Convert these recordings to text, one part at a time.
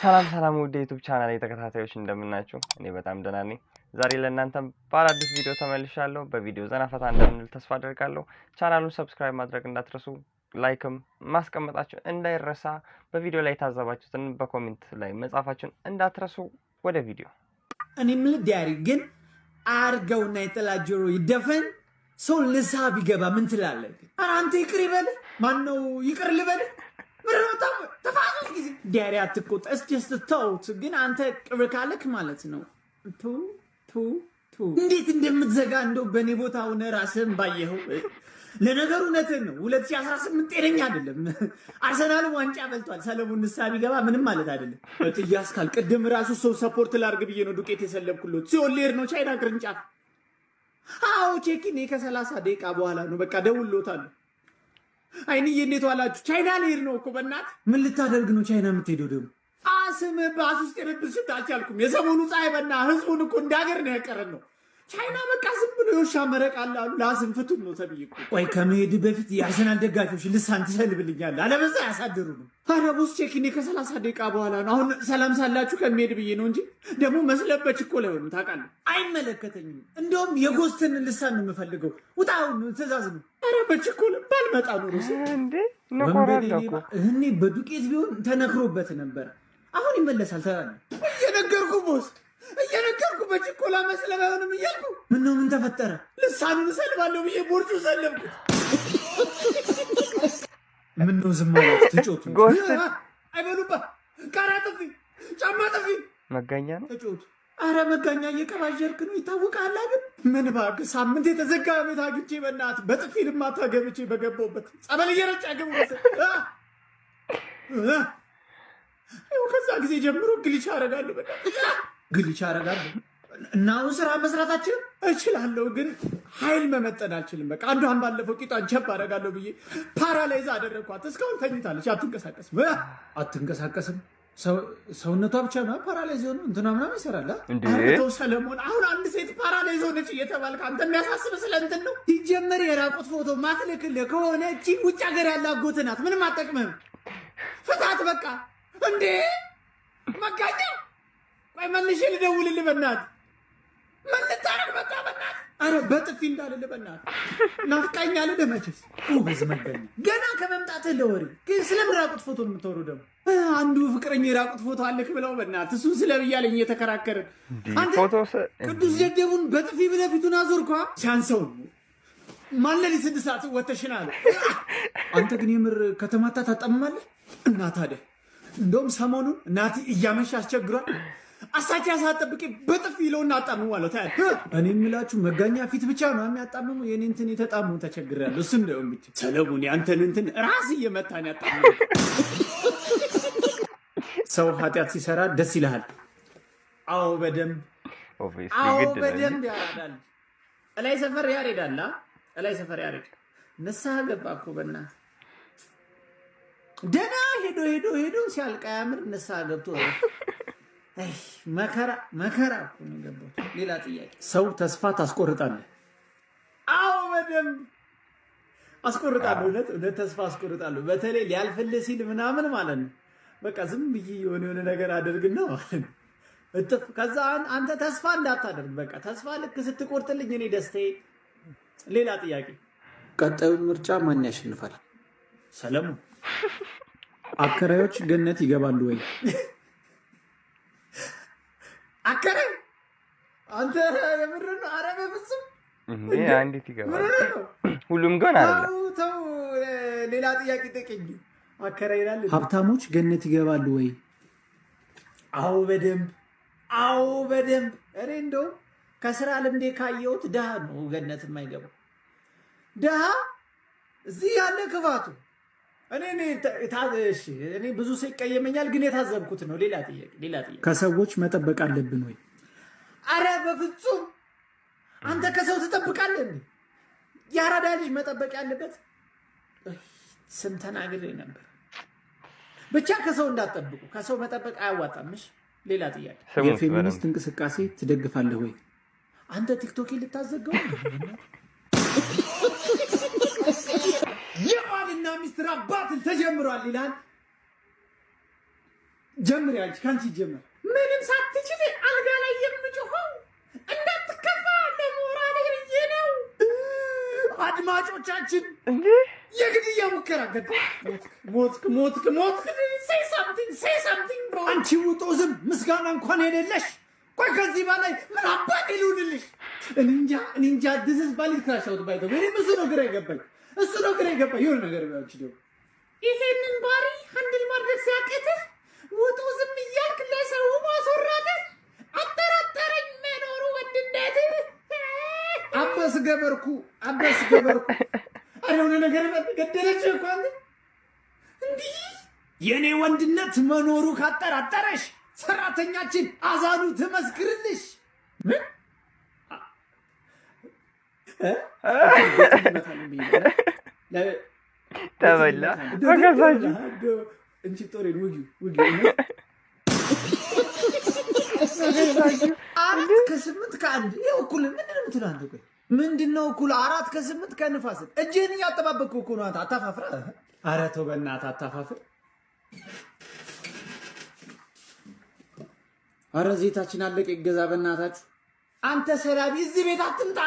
ሰላም ውድ የዩቲዩብ ቻናል ተከታታዮች እንደምናችሁ እኔ በጣም ደህና ነኝ። ዛሬ ለእናንተም በአዲስ ቪዲዮ ተመልሻለሁ። በቪዲዮ ዘና ፈታ እንደምንል ተስፋ አደርጋለሁ። ቻናሉን ሰብስክራይብ ማድረግ እንዳትረሱ፣ ላይክም ማስቀመጣችሁ እንዳይረሳ፣ በቪዲዮ ላይ ታዘባችሁትን በኮሜንት ላይ መጻፋችሁን እንዳትረሱ። ወደ ቪዲዮ እኔ ምን ዲያሪ ግን አርገውና የተላጀሩ ይደፈን ሰው ልሳ ቢገባ ምን ትላለህ? ኧረ አንተ ይቅር ይበል። ማን ነው ይቅር ልበል? ተፋሰስ ጊዜ ዲያሪ አትቆጣ። እስጀስት ተውት። ግን አንተ ቅር ካለክ ማለት ነው እንዴት እንደምትዘጋ እንደው በኔ ቦታ ሆነ ራስህን ባየኸው። ለነገሩ እውነትህን ነው። 2018 ጤነኛ አይደለም። አርሰናል ዋንጫ በልቷል። ሰለሞን ንስሐ ቢገባ ምንም ማለት አይደለም። ጥያስካል ቅድም ራሱ ሰው ሰፖርት ላርግ ብዬ ነው ዱቄት የሰለብኩለት። ሲኦል ልሄድ ነው ቻይና ቅርንጫፍ። አዎ ቼኪን ከ30 ደቂቃ በኋላ ነው በቃ ደውሎታለሁ። አይንዬ እንዴት ዋላችሁ? ቻይና ልሄድ ነው እኮ በእናትህ። ምን ልታደርግ ነው ቻይና የምትሄደው ደግሞ? አስም ባስ ውስጥ የብብስት አልቻልኩም። የሰሞኑ ፀሐይ በና ህዝቡን እኮ እንዳገር ነው ያቀረን ነው። ቻይና በቃ ዝም ብሎ የውሻ መረቅ አለ አሉ። ለአስም ፍቱን ነው ተብዬ እኮ። ቆይ ከመሄድ በፊት የአርሰናል ደጋፊዎች ልሳን ትሰልብልኛለህ፣ አለበዛ ያሳድሩ ነው። ኧረ ቦስ ቼኪኔ ከ30 ደቂቃ በኋላ ነው። አሁን ሰላም ሳላችሁ ከመሄድ ብዬ ነው እንጂ ደግሞ መስለበች እኮ ላይሆኑ ታውቃለህ። አይመለከተኝም። እንደውም የጎስትን ልሳን ነው የምፈልገው። ውጣውን ትእዛዝ ነው። ኧረ በችኮል ባልመጣ ኖሮ እኔ በዱቄት ቢሆን ተነክሮበት ነበር። አሁን ይመለሳል። እየነገርኩ ቦስ እየነገርኩ በችኮላ መስለም አይሆንም እያልኩ ምነው ምን ተፈጠረ? ልሳኑን እሰልባለሁ ብዬ ቦርጩ ሰለብኩት። ምነው ዝም ማለት ትጮቱ? አይበሉባ ቃራ ጥፊ ጫማ ጥፊ መጋኛ ነው ትጮቱ። አረ መጋኛ እየቀባጀርክ ነው ይታወቃል። ግን ምን እባክህ ሳምንት የተዘጋ ቤት አግኝቼ በእናትህ በጥፊ ልማታ ገብቼ በገባሁበት ጸበል እየረጫ ገቡ። ከዛ ጊዜ ጀምሮ ግሊቻ አረጋለሁ በቃ ግሊቻ አረጋለሁ። እና አሁን ስራ መስራታችን እችላለሁ፣ ግን ኃይል መመጠን አልችልም። በቃ አንዷን ባለፈው ቂጧን ቸብ አረጋለሁ ብዬ ፓራላይዝ አደረግኳት። እስካሁን ተኝታለች፣ አትንቀሳቀስም። ሰውነቷ ብቻ ነው ፓራላይዝ ሆነ። እንትና ምናምን ይሰራል ተው ሰለሞን። አሁን አንድ ሴት ፓራላይዝ ሆነች እየተባልክ አንተ የሚያሳስብ ስለ እንትን ነው። ሲጀመር የራቁት ፎቶ ማትልክልህ ከሆነ እቺ ውጭ ሀገር ያለ አጎት ናት። ምንም አጠቅምህም። ፍታት በቃ እንዴ መጋኛ። ቆይ መልሼ ልደውልልህ በእናትህ። ምን ልታረግ መጣ በእናትህ? አረ በጥፊ እንዳልልህ በእናትህ። ናፍቃኛለህ ደመችስ በዝ መገኛ ገና ከመምጣትህ ለወሬ ግን ስለምን ራቁት ፎቶ ነው የምታወሩ? ደግሞ አንዱ ፍቅረኛ የራቁት ፎቶ አለክ ብለው በእናትህ እሱን ስለብያለኝ እየተከራከርን አንተ ቅዱስ ደደቡን በጥፊ ብለህ ፊቱን አዞርኳ። ሲያንሰው ማለሊ 6 ሰዓት ወተሽናል። አንተ ግን የምር ከተማታ ታጣምማለህ እና ታዲያ እንደውም ሰሞኑን እናት እያመሻ አስቸግሯል። አሳቻ ያሳጠብቄ በጥፍ ይለውና አጣምሙ ማለት ታዲያ እኔ የምላችሁ መጋኛ ፊት ብቻ ነው የሚያጣምሙ። የኔ እንትን የተጣመሙ ተቸግሬያለሁ። እሱም ነው እንዴ ሰለሞን ያንተን እንትን ራስ እየመታን ያጣምሙ። ሰው ኃጢአት ሲሰራ ደስ ይልሃል? አዎ በደንብ ያራዳል። እላይ ሰፈር ያሬዳል። እላይ ሰፈር ያሬድ ንስሐ ገባ እኮ በእናትህ ደና ሄዶ ሲያልቃ ያምር ንስሐ ገብቶ መከራ እኮ ነው ገባው። ሌላ ጥያቄ ሰው ተስፋ ታስቆርጣለህ? አዎ በደንብ አስቆርጣለሁ። እውነት ተስፋ አስቆርጣለሁ። በተለይ ሊያልፍልህ ሲል ምናምን ማለት ነው። በቃ ዝም ብዬ የሆነ ነገር አደርግና ማለት ነው እጥፍ። ከዛ አንተ ተስፋ እንዳታደርግ በቃ ተስፋ ልክ ስትቆርጥልኝ እኔ ደስታዬ። ሌላ ጥያቄ ቀጣዩን ምርጫ ማን ያሸንፋል? ሰለሞን። አከራዮች ገነት ይገባሉ ወይ? አከራይ አንተ የምር ነው? ኧረ በፍፁም እንዴ አንዲት ይገባል። ሁሉም ግን አይደለም። ተው ሌላ ጥያቄ ጠይቀኝ። አከራይ ይላል ሀብታሞች ገነት ይገባሉ ወይ? አዎ በደንብ። እኔ እንደው ከስራ ልምዴ ካየሁት ድሃ ነው ገነት የማይገባው። ድሃ እዚህ ያለ ክፋቱ እኔ ብዙ ሰው ይቀየመኛል፣ ግን የታዘብኩት ነው። ሌላ ጥያቄ ከሰዎች መጠበቅ አለብን ወይ? አረ በፍጹም። አንተ ከሰው ትጠብቃለህ እንዴ? የአራዳ ልጅ መጠበቅ ያለበት ስም ተናግሬ ነበር። ብቻ ከሰው እንዳትጠብቁ። ከሰው መጠበቅ አያዋጣምሽ። ሌላ ጥያቄ የፌሚኒስት እንቅስቃሴ ትደግፋለህ ወይ? አንተ ቲክቶክ ልታዘጋው የባልና ሚስት ባትል ተጀምሯል ይላል። ጀምሪ አንቺ ካንቺ ጀምር ምንም ሳትችል አልጋ ላይ የምጮኸው እንዳትከፋ ለሞራልህ ብዬ ነው አድማጮቻችን እንዴ የግድያ ሙከራ ገድ ሞትክ say something bro አንቺ ውጦ ዝም ምስጋና እንኳን የሌለሽ ቆይ ከዚህ በላይ ምን አባቴ ልሁንልሽ እንጃ this is valid crash out by the way እሱ ነው ግራ የገባኝ የሆነ ነገር ቢያንቺ ደግሞ ይሄንን ባሪ ሃንድል ማድረግ ሲያቅትህ ውጦ ዝም እያልክ ለሰው ማስወራትህ አጠራጠረኝ መኖሩ ወንድነት አበስ ገበርኩ አሁን ነገር ገደለች እንኳን እንዲህ የኔ ወንድነት መኖሩ ካጠራጠረሽ ሰራተኛችን አዛኑ ትመስክርልሽ ተበላ ወገዛጅ እንቺ ጦሬን ውጊ አራት ከስምንት ከአንድ ይኸው እኩል ምንድነው እኩል 4 ከ8 ከንፋስ እጅህን እያጠባበቅኩ እኮ ነው አንተ አታፋፍራ ኧረ ተው በእናትህ አታፋፍር ኧረ ዘይታችን አለቀ ይገዛ በእናታችሁ አንተ ሰላቢ እዚህ ቤት አትምጣ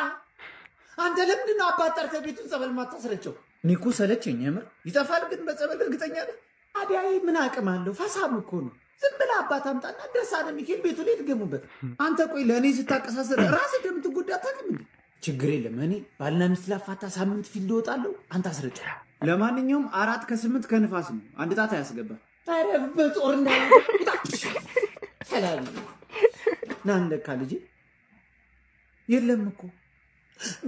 አንተ ለምንድነው አባጠርተ ቤቱን ጸበል ማታስረጨው እኔ እኮ ሰለቸኝ የምር ይጠፋል ግን በጸበል እርግጠኛ ነኝ አዲያይ ምን አቅም አለው ፈሳም እኮ ነው ዝም ብለህ አባት አምጣና ድርሳነ ሚካኤል ቤቱ ላይ ትገሙበት አንተ ቆይ ለእኔ ስታቀሳስር ራስህ እንደምትጎዳ አታውቅም እንዴ ችግር የለም እኔ ባልና ሚስት ላፋታ ሳምንት ፊልድ እወጣለሁ አንተ አስረጭ ለማንኛውም 4 ከ8 ከንፋስ ነው አንድ ጣት ያስገባ ኧረ በጦር እንዳይታሽ ሰላም ናንደካ ልጅ የለም እኮ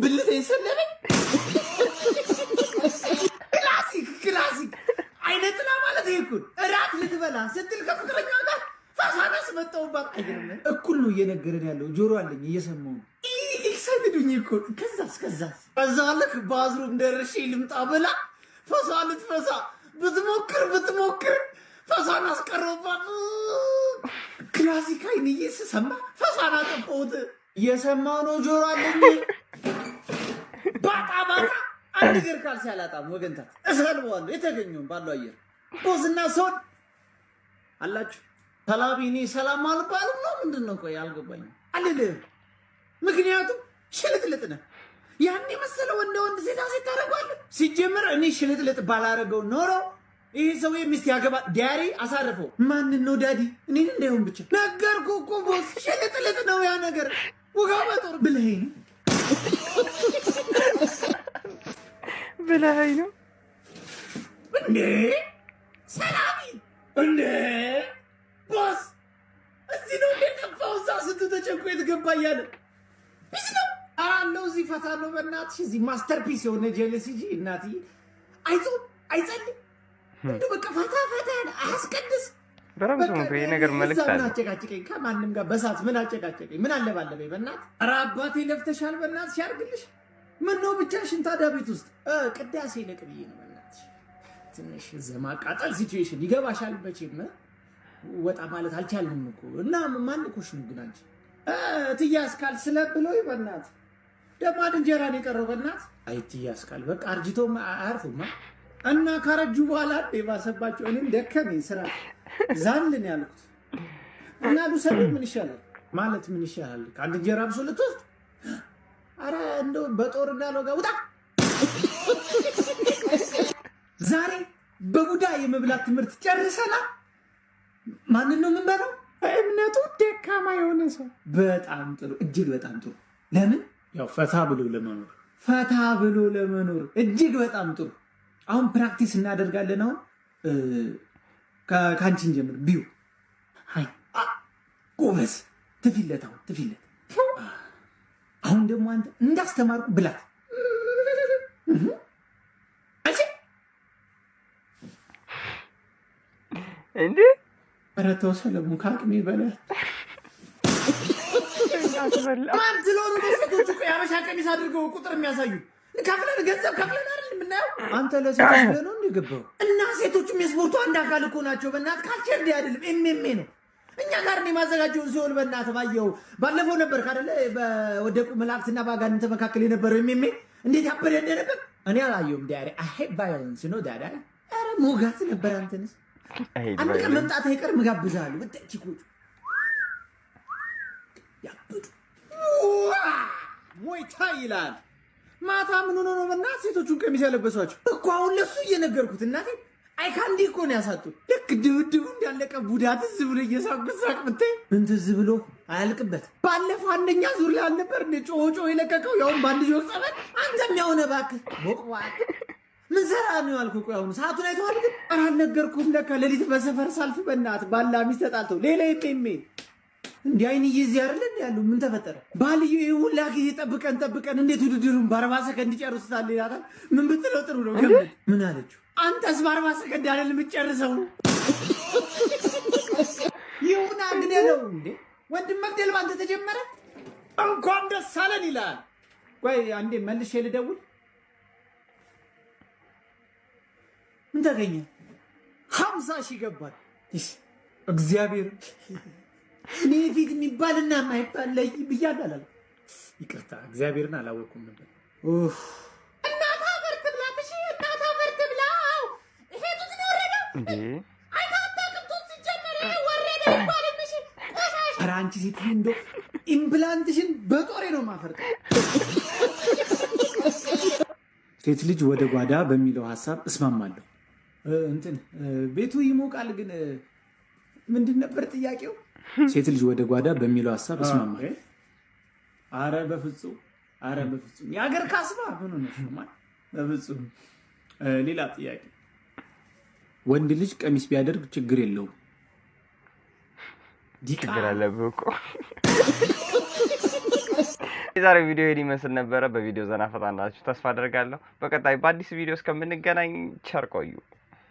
ብልቴ ሰለበኝ ክላሲክ አይነትና ማለት ይኩን እራት ልትበላ ስትል ከፍቅረኛ ጋር ፋሳናስ መጣውባት አይገርም እኩል ነው እየነገረን ያለው ጆሮ አለኝ እየሰማው ሰግዱኝ እኮ ከዛስ አለክ ባዝሩም ደርሼ ልምጣ ብላ ፈሳን ልትፈሳ ብትሞክር ፈሳን አስቀረባት ክላሲክ አይንዬ ስሰማ ፈሳን አጠፋሁት እየሰማው ነው ጆሮ አለኝ ባጣ አንድ ነገር ካልሲ አላጣም ወገንታት እሰልዋለሁ የተገኘውን ባለው አየር ቦስና ሶን አላችሁ ሰላቢኒ ሰላም አልባልም ነው ምንድነው ቆይ አልገባኝ አልልም ምክንያቱም ሽልጥልጥ ነህ ያኔ መሰለው ወንድ ሴት ታረጋለህ ሲጀምር እኔ ሽልጥልጥ ባላረገው ኖሮ ይሄ ሰው ሚስት ያገባ ዳሪ አሳርፈው ማን ነው ዳዲ እኔን እንደውም ብቻ ነገርኩ እኮ ቦስ ሽልጥልጥ ነው ያ ነገር ወጋ በጦር ብለኸኝ ነው እንዴ ሰላሚ እንዴ ቦስ እዚህ ነው እንደጠፋው ዛስቱ ተጨንቆ የተገባ ያለ ቢስነው አለው እዚህ ፈታ ነው በእናትሽ እዚህ ማስተርፒስ የሆነ ጀለሲ ጂ እናት አይጸልይ እንዴ በቃ ፈታ አስቀድስ በረምሱ ነው ይሄ ነገር መልክት አለ አጨቃጨቀኝ ከማንም ጋር በሳት ምን አጨቃጨቀኝ ምን አለ ባለበይ በእናት ኧረ አባቴ ለፍተሻል በእናትሽ ያርግልሽ ምን ነው ብቻሽን ታዲያ ቤት ውስጥ ቅዳሴ ለቅብዬ ነው በእናትሽ ትንሽ ዘማቃጠል ሲቹዌሽን ይገባሻል በቼም ወጣ ማለት አልቻልንም እኮ እና ማን እኮሽ ነው ግን አንቺ ትያስካል ስለብለው ይበናት ደማድ እንጀራን የቀረው በእናት አይ ትያስካል በቃ አርጅቶም አያርፉማ እና ካረጁ በኋላ ደባሰባቸው እኔም ደከመኝ ስራ ዛልን ያልኩት እና ሉሰብ ምን ይሻላል ማለት ምን ይሻላል አንድ እንጀራ ብሶ ልትወስድ አረ እንደው በጦር እንዳለው ጋር ውጣ ዛሬ በቡዳ የመብላት ትምህርት ጨርሰናል ማን ነው የምንበላው እምነቱ ደካማ የሆነ ሰው በጣም ጥሩ እጅግ በጣም ጥሩ ለምን ያው ፈታ ብሎ ለመኖር እጅግ በጣም ጥሩ አሁን ፕራክቲስ እናደርጋለን አሁን ካንቺን ጀምር ቢዩ ሃይ ጎበዝ ትፊለት አሁን ደግሞ አንተ እንዳስተማርኩ ብላት እንዴ ኧረ ተው ሰለሞን ከአቅሜ በላይ ማን ስለሆኑ ሴቶች እኮ የሀበሻ ቀሚስ አድርገው ቁጥር የሚያሳዩ ገንዘብ ከፍለን አይደል የምናየው አንተ ለሴቶች ብለህ ነው እንደገባው እና ሴቶችም የስፖርቱ አንድ አካል እኮ ናቸው በእናትህ ካልቸር እንዲህ አይደለም ኤምኤምኤ ነው እኛ ጋር ነው ማዘጋጀው ሲሆን በእናትህ ባየው ባለፈው ነበር ካደለ በወደቁ መላእክትና ባጋንንት መካከል የነበረው ኤምኤምኤ እንዴት ያበደ ነበር እኔ አላየሁም ዳሪ አይ ቫዮለንስ ነው ዳዳ ኧረ ሞጋት ነበር አንተንስ አንድ ቀን መምጣት አይቀርም እጋብዝሃለሁ። በተቺኩት ያብዱ ሞይታ ይላል። ማታ ምን ሆኖ ነው በእናትህ ሴቶቹን ቀሚስ ያለበሷቸው እኮ አሁን ለሱ እየነገርኩት እናቴ አይካንዲ እኮ ነው ያሳጡት። ልክ ድብድቡ እንዳለቀ ቡዳ ትዝ ብሎ እየሳቅ ብታይ ምን ትዝ ብሎ አያልቅበት። ባለፈው አንደኛ ዙር ላይ አልነበር እንደ ጮጮ የለቀቀው ያውን ባንድ ጆር ጸበል። አንተም ያው ነህ እባክህ ቦቅቧል። ምን ሰራ ነው ያልኩህ? ቆይ አሁን ሰዓቱን አይተዋል። ግን ኧረ አልነገርኩም። ለካ ሌሊት በሰፈር ሳልፍ በእናትህ ባላ ሚስት ተጣልተው ሌላ ይሜ እንዲህ አይንዬ እዚህ አይደለ እንደ ያለው ምን ተፈጠረ? ባልዩ ይሁን ላኪ ጠብቀን እንዴት ውድድሩን በ40 ሰከንድ ይጨርሱታል ይላታል። ምን ብትለው ጥሩ ነው? ገመድ ምን አለችው? አንተስ በ40 ሰከንድ አይደል የምትጨርሰው? ይሁን አግደለው እንዴ ወንድም መግደል ባንተ ተጀመረ። እንኳን ደስ አለን ይላል። ቆይ አንዴ መልሼ ልደውል። ምን ተገኘ? 50 ሺህ ገባል። እግዚአብሔር እኔ ፊት የሚባልና የማይባል ላይ ብያለሁ አላለም። ይቅርታ እግዚአብሔርን አላወኩም ነበር። እናታ በርት ብላሽ እናታ በርት ብላው ይሄ ጡት ነው ወረደው እንዴ አይታታ ቅንጦት ሲጀመር ወረደ ይባልምሽ ቆሻሽ። ኧረ አንቺ ሴት እንደው ኢምፕላንትሽን በጦሬ ነው ማፈርቀው። ሴት ልጅ ወደ ጓዳ በሚለው ሐሳብ እስማማለሁ። እንትን ቤቱ ይሞቃል ግን ምንድን ነበር ጥያቄው? ሴት ልጅ ወደ ጓዳ በሚለው ሐሳብ እስማማለሁ። አረ በፍጹም የሀገር ካስባ ምን ሆነሽ ነው ማለት? በፍጹም ሌላ ጥያቄ። ወንድ ልጅ ቀሚስ ቢያደርግ ችግር የለውም? ችግር አለብህ እኮ። የዛሬ ቪዲዮ ይሄን ይመስል ነበረ። በቪዲዮ ዘና ፈታ እንዳላችሁ ተስፋ አደርጋለሁ። በቀጣይ በአዲስ ቪዲዮ እስከምንገናኝ ቸር ቆዩ።